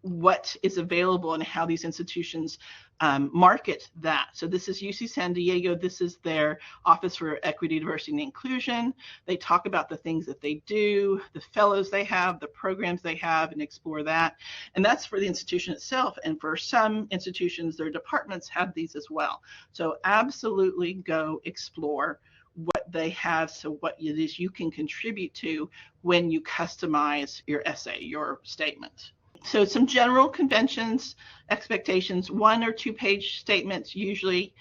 what is available and how these institutions market that. So this is UC San Diego. This is their Office for Equity, Diversity, and Inclusion. They talk about the things that they do, the fellows they have, the programs they have, and explore that. And that's for the institution itself. And for some institutions, their departments have these as well. So absolutely go explore what they have, so what it is you can contribute to when you customize your essay, your statement. So some general conventions, expectations, 1 or 2 page statements usually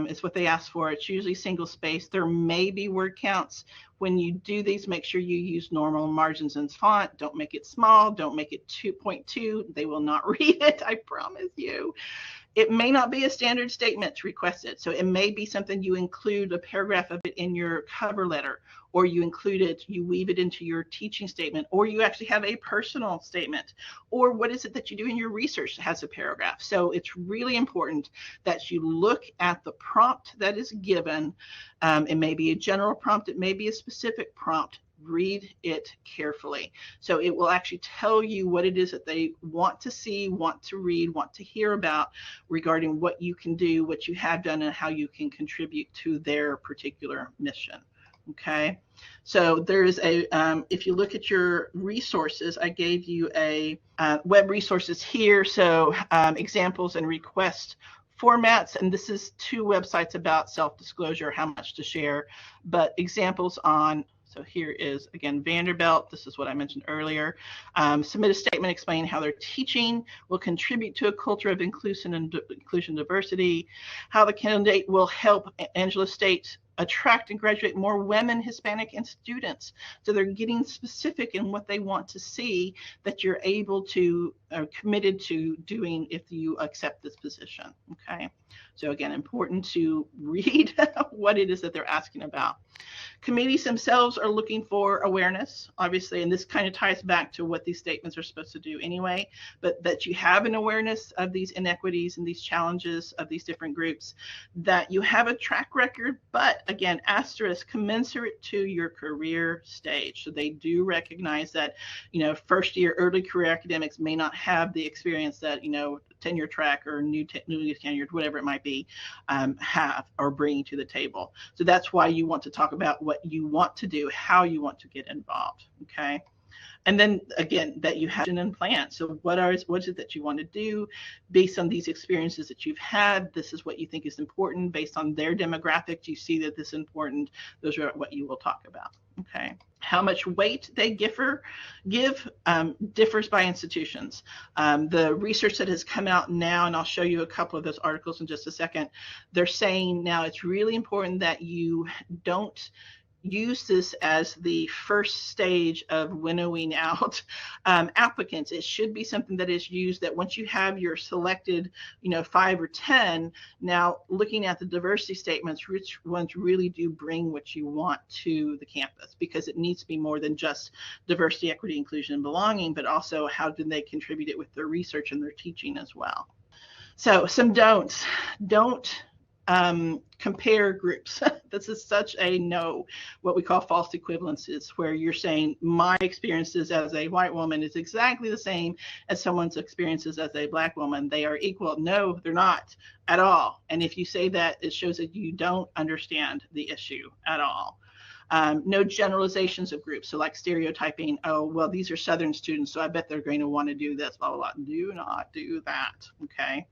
is what they ask for. It's usually single space. There may be word counts. When you do these, make sure you use normal margins and font. Don't make it small. Don't make it 2.2. They will not read it, I promise you. It may not be a standard statement requested. So it may be something you include a paragraph of it in your cover letter, or you include it, you weave it into your teaching statement, or you actually have a personal statement, or what is it that you do in your research that has a paragraph. So it's really important that you look at the prompt that is given. It may be a general prompt, it may be a specific prompt. read it carefully. So it will actually tell you what it is that they want to see, want to read, want to hear about regarding what you can do, what you have done, and how you can contribute to their particular mission. Okay, so there's a, if you look at your resources, I gave you a web resources here. So examples and request formats, and this is 2 websites about self-disclosure, how much to share, but examples on, so here is, again, Vanderbilt. This is what I mentioned earlier. Submit a statement explaining how their teaching will contribute to a culture of inclusion and diversity, how the candidate will help Angela State attract and graduate more women, Hispanic, and students. So they're getting specific in what they want to see that you're able to, committed to doing if you accept this position. Okay. So again, important to read what it is that they're asking about. Committees themselves are looking for awareness, obviously, and this kind of ties back to what these statements are supposed to do anyway, but that you have an awareness of these inequities and these challenges of these different groups, that you have a track record, but again, asterisk, commensurate to your career stage. So they do recognize that, first year early career academics may not have the experience that, tenure track or newly tenured, whatever it might be, have or bring to the table. So that's why you want to talk about what you want to do, how you want to get involved. Okay. And then again, that you have an plan. So what is it that you want to do based on these experiences that you've had? This is what you think is important based on their demographics. You see that this is important. Those are what you will talk about. Okay. How much weight they give differs by institutions. The research that has come out now, and I'll show you a couple of those articles in just a second, they're saying now it's really important that you don't use this as the first stage of winnowing out applicants. It should be something that is used that once you have your selected, 5 or 10, now looking at the diversity statements, which ones really do bring what you want to the campus, because it needs to be more than just diversity, equity, inclusion, and belonging, but also how do they contribute it with their research and their teaching as well. So some don'ts. Don't compare groups. This is such a no, what we call false equivalences, where you're saying my experiences as a white woman is exactly the same as someone's experiences as a black woman. They are equal. No, they're not at all. And if you say that, it shows that you don't understand the issue at all. No generalizations of groups. So like stereotyping, oh, well, these are Southern students, so I bet they're going to want to do this, blah, blah, blah. Do not do that. Okay.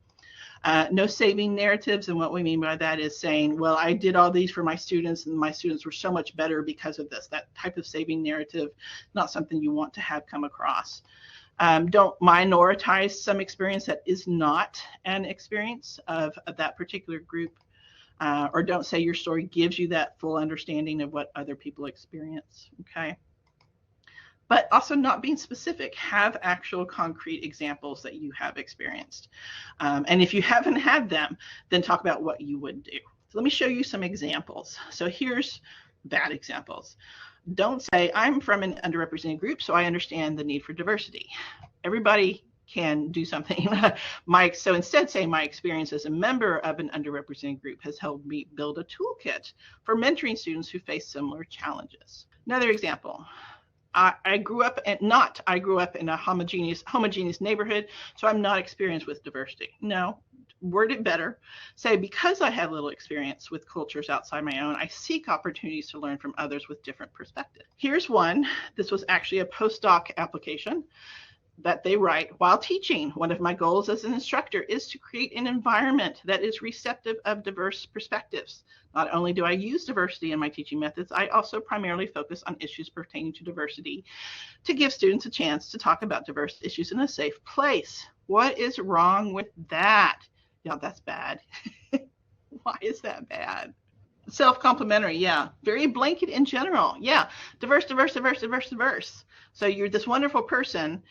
No saving narratives, and what we mean by that is saying, well, I did all these for my students and my students were so much better because of this. That type of saving narrative, not something you want to have come across. Don't minoritize some experience that is not an experience of that particular group, or don't say your story gives you that full understanding of what other people experience. Okay. But also not being specific. Have actual concrete examples that you have experienced. And if you haven't had them, then talk about what you would do. So let me show you some examples. So here's bad examples. Don't say, I'm from an underrepresented group, so I understand the need for diversity. Everybody can do something. So instead say, my experience as a member of an underrepresented group has helped me build a toolkit for mentoring students who face similar challenges. Another example. I grew up in a homogeneous neighborhood, so I'm not experienced with diversity. No, word it better. Say, because I have little experience with cultures outside my own, I seek opportunities to learn from others with different perspectives. Here's one. This was actually a postdoc application that they write. While teaching, one of my goals as an instructor is to create an environment that is receptive of diverse perspectives. Not only do I use diversity in my teaching methods, I also primarily focus on issues pertaining to diversity to give students a chance to talk about diverse issues in a safe place. What is wrong with that? Yeah, that's bad. Why is that bad? Self-complimentary, yeah. Very blanket in general. Yeah, diverse. So you're this wonderful person.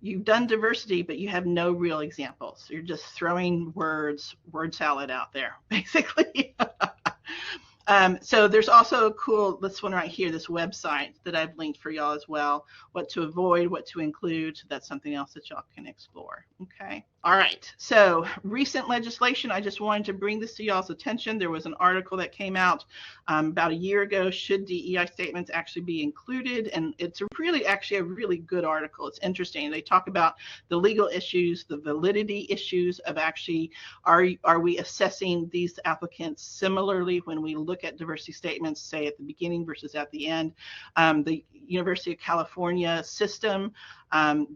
You've done diversity, but you have no real examples. You're just throwing word salad out there, basically. So there's also a cool, this one right here, this website that I've linked for y'all as well, what to avoid, what to include. So that's something else that y'all can explore. Okay. All right. So recent legislation, I just wanted to bring this to y'all's attention. There was an article that came out about a year ago. Should DEI statements actually be included? And it's really actually a really good article. It's interesting. They talk about the legal issues, the validity issues of actually, are we assessing these applicants similarly when we look at diversity statements, say at the beginning versus at the end? The University of California system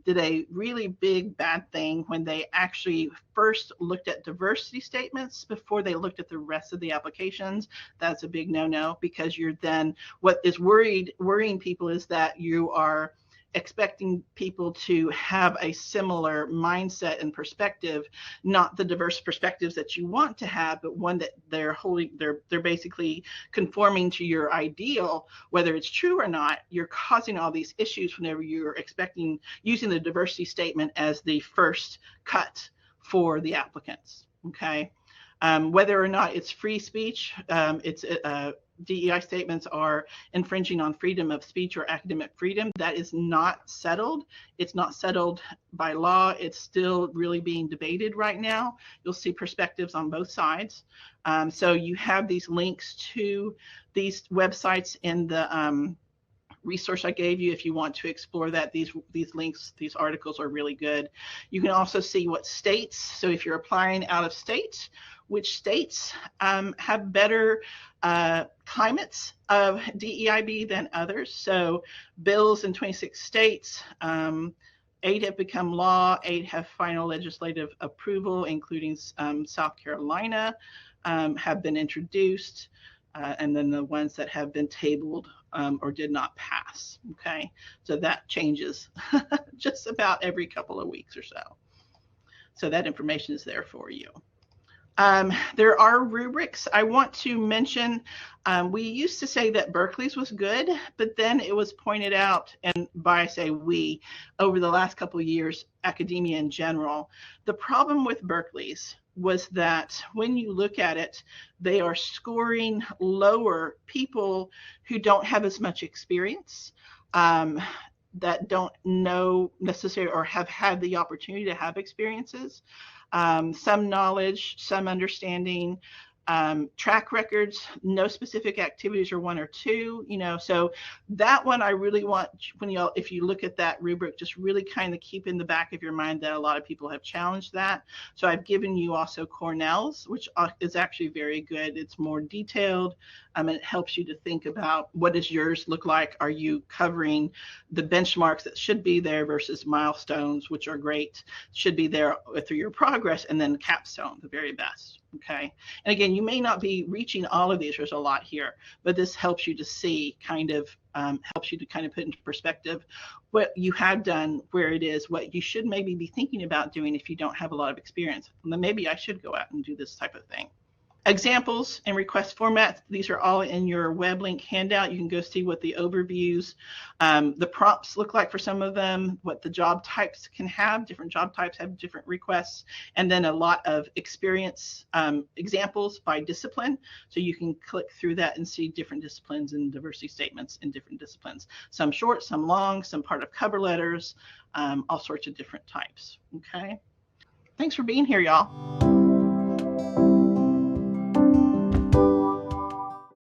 did a really big bad thing when they actually first looked at diversity statements before they looked at the rest of the applications. That's a big no-no, because you're then, what is worrying people is that you are expecting people to have a similar mindset and perspective, not the diverse perspectives that you want to have, but one that they're basically conforming to your ideal, whether it's true or not. You're causing all these issues whenever you're expecting, using the diversity statement as the first cut for the applicants. Okay. Whether or not it's free speech, DEI statements are infringing on freedom of speech or academic freedom. That is not settled. It's not settled by law. It's still really being debated right now. You'll see perspectives on both sides. So you have these links to these websites in the resource I gave you if you want to explore that. These links, these articles are really good. You can also see what states, so if you're applying out of state, which states have better climates of DEIB than others. So bills in 26 states, 8 have become law, 8 have final legislative approval, including South Carolina, have been introduced, and then the ones that have been tabled or did not pass. Okay, so that changes just about every couple of weeks or so. So that information is there for you. There are rubrics. I want to mention, we used to say that Berkeley's was good, but then it was pointed out, and by I say we, over the last couple of years, academia in general, the problem with Berkeley's was that when you look at it, they are scoring lower people who don't have as much experience, that don't know necessarily or have had the opportunity to have experiences, some knowledge, some understanding, track records, no specific activities or 1 or 2, so that one I really want, when y'all, if you look at that rubric, just really kind of keep in the back of your mind that a lot of people have challenged that. So I've given you also Cornell's, which is actually very good. It's more detailed, and it helps you to think about what does yours look like. Are you covering the benchmarks that should be there versus milestones, which are great, should be there through your progress, and then capstone, the very best. Okay, and again, you may not be reaching all of these, there's a lot here, but this helps you to see helps you to kind of put into perspective what you have done, where it is, what you should maybe be thinking about doing if you don't have a lot of experience. And then maybe I should go out and do this type of thing. Examples and request formats, these are all in your web link handout. You can go see what the overviews, the prompts look like for some of them, what the job types can have. Different job types have different requests, and then a lot of experience examples by discipline. So you can click through that and see different disciplines and diversity statements in different disciplines. Some short, some long, some part of cover letters, all sorts of different types. Okay. Thanks for being here, y'all.